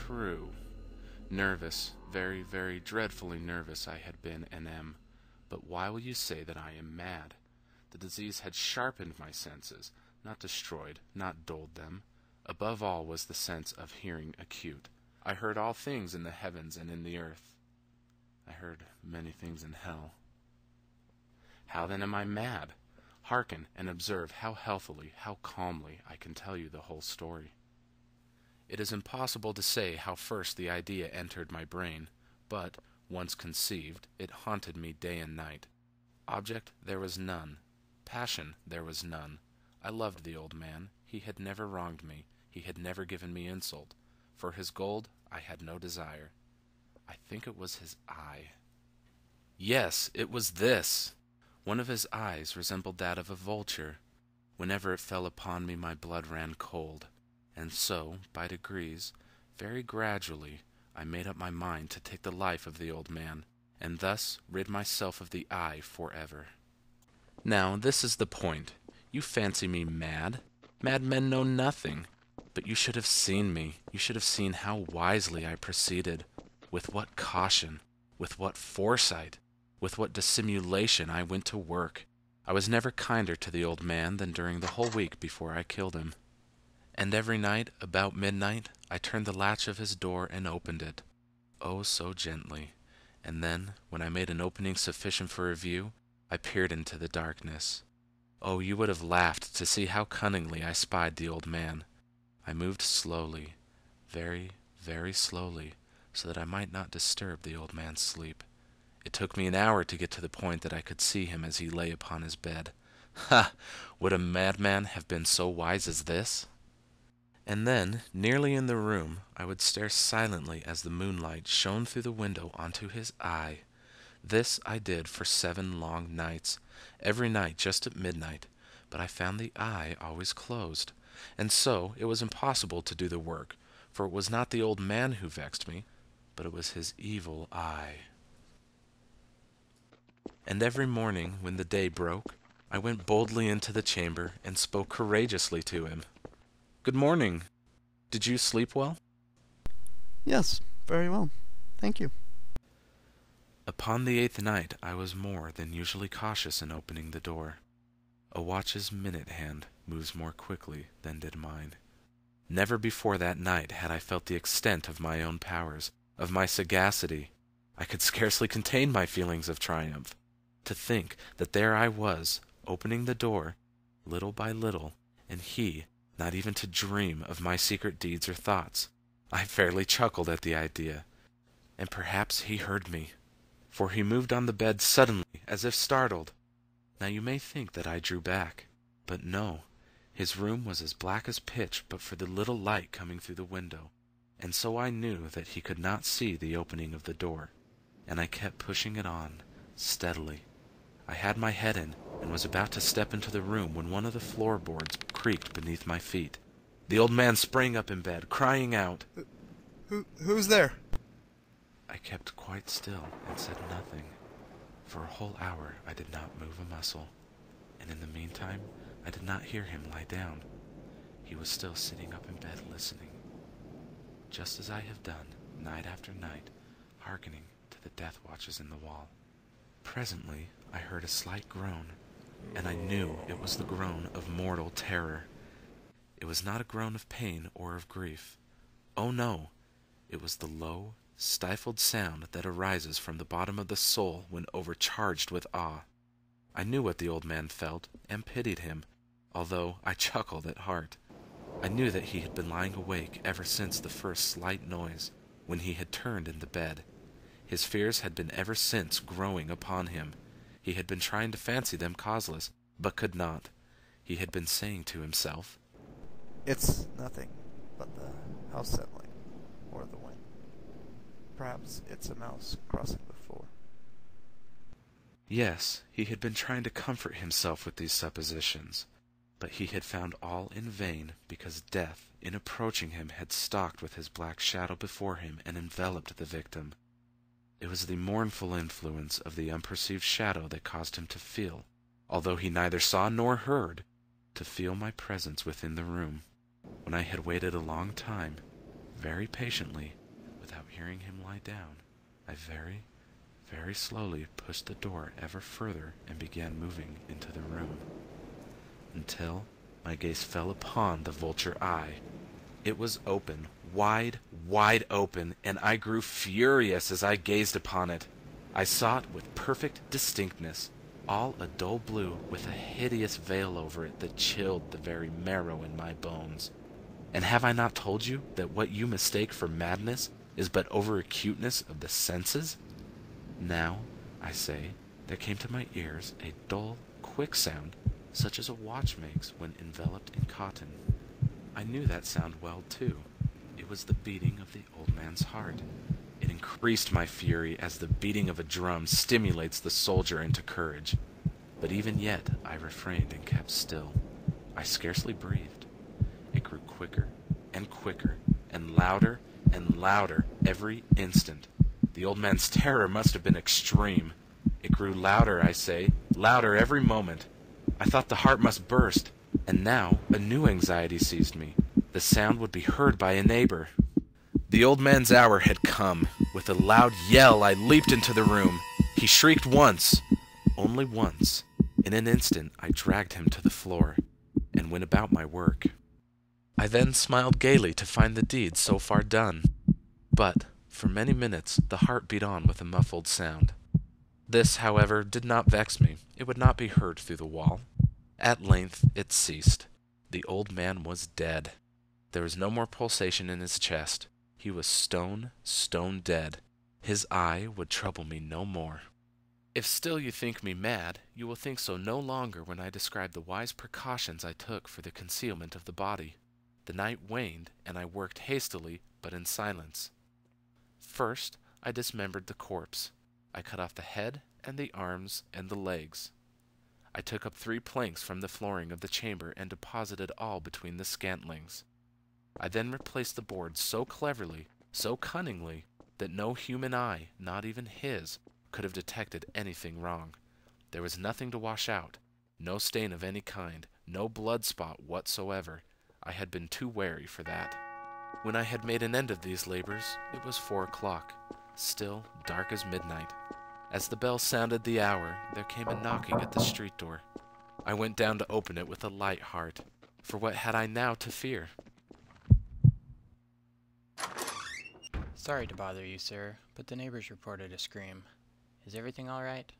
True. Nervous, very, very dreadfully nervous I had been and am. But why will you say that I am mad? The disease had sharpened my senses, not destroyed, not dulled them. Above all was the sense of hearing acute. I heard all things in the heavens and in the earth. I heard many things in hell. How then am I mad? Hearken and observe how healthily, how calmly I can tell you the whole story. It is impossible to say how first the idea entered my brain, but, once conceived, it haunted me day and night. Object there was none. Passion there was none. I loved the old man. He had never wronged me. He had never given me insult. For his gold I had no desire. I think it was his eye. Yes, it was this! One of his eyes resembled that of a vulture. Whenever it fell upon me my blood ran cold. And so, by degrees, very gradually, I made up my mind to take the life of the old man, and thus rid myself of the eye forever. Now, this is the point. You fancy me mad. Madmen know nothing. But you should have seen me. You should have seen how wisely I proceeded. With what caution, with what foresight, with what dissimulation I went to work. I was never kinder to the old man than during the whole week before I killed him. And every night, about midnight, I turned the latch of his door and opened it. Oh, so gently. And then, when I made an opening sufficient for a view, I peered into the darkness. Oh, you would have laughed to see how cunningly I spied the old man. I moved slowly, very, very slowly, so that I might not disturb the old man's sleep. It took me an hour to get to the point that I could see him as he lay upon his bed. Ha! Would a madman have been so wise as this? And then, nearly in the room, I would stare silently as the moonlight shone through the window onto his eye. This I did for 7 long nights, every night just at midnight, but I found the eye always closed, and so it was impossible to do the work, for it was not the old man who vexed me, but it was his evil eye. And every morning, when the day broke, I went boldly into the chamber and spoke courageously to him. Good morning. Did you sleep well? Yes, very well. Thank you. Upon the 8th night I was more than usually cautious in opening the door. A watch's minute hand moves more quickly than did mine. Never before that night had I felt the extent of my own powers, of my sagacity. I could scarcely contain my feelings of triumph. To think that there I was, opening the door, little by little, and he, not even to dream of my secret deeds or thoughts. I fairly chuckled at the idea. And perhaps he heard me, for he moved on the bed suddenly, as if startled. Now you may think that I drew back, but no. His room was as black as pitch but for the little light coming through the window, and so I knew that he could not see the opening of the door, and I kept pushing it on, steadily. I had my head in, and was about to step into the room when one of the floorboards creaked beneath my feet. The old man sprang up in bed, crying out. Who's there? I kept quite still and said nothing. For a whole hour I did not move a muscle, and in the meantime I did not hear him lie down. He was still sitting up in bed listening, just as I have done night after night, hearkening to the death watches in the wall. Presently I heard a slight groan, and I knew it was the groan of mortal terror. It was not a groan of pain or of grief. Oh no! It was the low, stifled sound that arises from the bottom of the soul when overcharged with awe. I knew what the old man felt, and pitied him, although I chuckled at heart. I knew that he had been lying awake ever since the first slight noise, when he had turned in the bed. His fears had been ever since growing upon him. He had been trying to fancy them causeless, but could not. He had been saying to himself, It's nothing but the house settling, or the wind. Perhaps it's a mouse crossing the floor. Yes, he had been trying to comfort himself with these suppositions, but he had found all in vain, because death, in approaching him, had stalked with his black shadow before him and enveloped the victim. It was the mournful influence of the unperceived shadow that caused him to feel, although he neither saw nor heard, to feel my presence within the room. When I had waited a long time, very patiently, without hearing him lie down, I very, very slowly pushed the door ever further and began moving into the room, until my gaze fell upon the vulture eye. It was open, wide, wide open, and I grew furious as I gazed upon it. I saw it with perfect distinctness, all a dull blue with a hideous veil over it that chilled the very marrow in my bones. And have I not told you that what you mistake for madness is but over-acuteness of the senses? Now, I say, there came to my ears a dull, quick sound, such as a watch makes when enveloped in cotton. I knew that sound well, too. It was the beating of the old man's heart. It increased my fury as the beating of a drum stimulates the soldier into courage. But even yet I refrained and kept still. I scarcely breathed. It grew quicker and quicker, and louder every instant. The old man's terror must have been extreme. It grew louder, I say, louder every moment. I thought the heart must burst, and now a new anxiety seized me. The sound would be heard by a neighbor. The old man's hour had come. With a loud yell, I leaped into the room. He shrieked once, only once. In an instant, I dragged him to the floor, and went about my work. I then smiled gaily to find the deed so far done. But, for many minutes, the heart beat on with a muffled sound. This, however, did not vex me. It would not be heard through the wall. At length it ceased. The old man was dead. There was no more pulsation in his chest. He was stone dead. His eye would trouble me no more. If still you think me mad, you will think so no longer when I describe the wise precautions I took for the concealment of the body. The night waned, and I worked hastily, but in silence. First, I dismembered the corpse. I cut off the head and the arms and the legs. I took up 3 planks from the flooring of the chamber and deposited all between the scantlings. I then replaced the boards so cleverly, so cunningly, that no human eye, not even his, could have detected anything wrong. There was nothing to wash out, no stain of any kind, no blood spot whatsoever. I had been too wary for that. When I had made an end of these labors, it was 4 o'clock, still dark as midnight. As the bell sounded the hour, there came a knocking at the street door. I went down to open it with a light heart, for what had I now to fear? Sorry to bother you, sir, but the neighbors reported a scream. Is everything all right?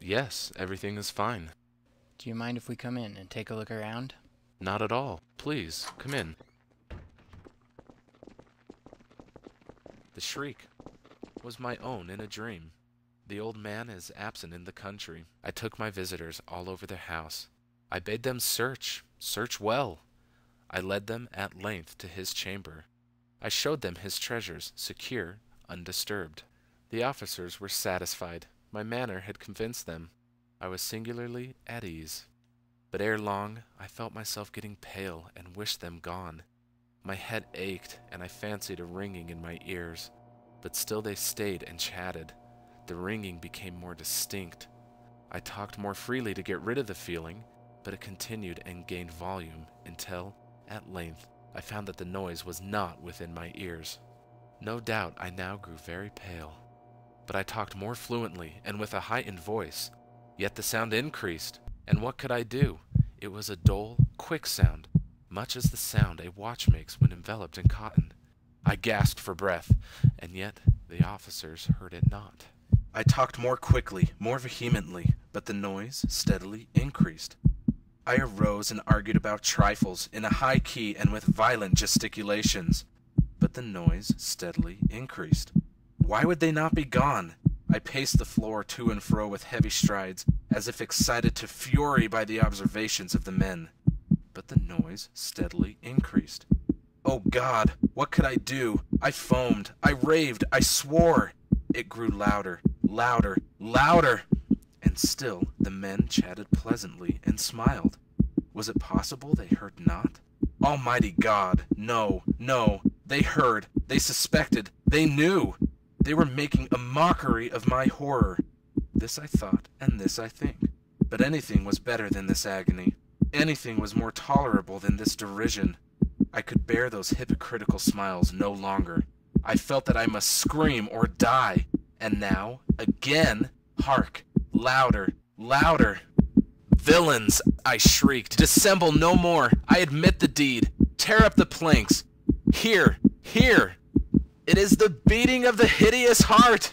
Yes, everything is fine. Do you mind if we come in and take a look around? Not at all. Please, come in. The shriek was my own in a dream. The old man is absent in the country. I took my visitors all over the house. I bade them search well. I led them at length to his chamber. I showed them his treasures, secure, undisturbed. The officers were satisfied. My manner had convinced them. I was singularly at ease. But ere long, I felt myself getting pale and wished them gone. My head ached, and I fancied a ringing in my ears. But still they stayed and chatted. The ringing became more distinct. I talked more freely to get rid of the feeling, but it continued and gained volume until, at length, I found that the noise was not within my ears. No doubt I now grew very pale, but I talked more fluently and with a heightened voice. Yet the sound increased, and what could I do? It was a dull, quick sound, much as the sound a watch makes when enveloped in cotton. I gasped for breath, and yet the officers heard it not. I talked more quickly, more vehemently, but the noise steadily increased. I arose and argued about trifles in a high key and with violent gesticulations, but the noise steadily increased. Why would they not be gone? I paced the floor to and fro with heavy strides, as if excited to fury by the observations of the men, but the noise steadily increased. Oh God, what could I do? I foamed, I raved, I swore. It grew louder, and still the men chatted pleasantly and smiled. Was it possible they heard not? Almighty God, no, they heard, they suspected, they knew. They were making a mockery of my horror. This I thought, and this I think. But anything was better than this agony. Anything was more tolerable than this derision. I could bear those hypocritical smiles no longer. I felt that I must scream or die. And now, again, hark, louder, louder. Villains, I shrieked. Dissemble no more. I admit the deed. Tear up the planks. Here, here. It is the beating of the hideous heart.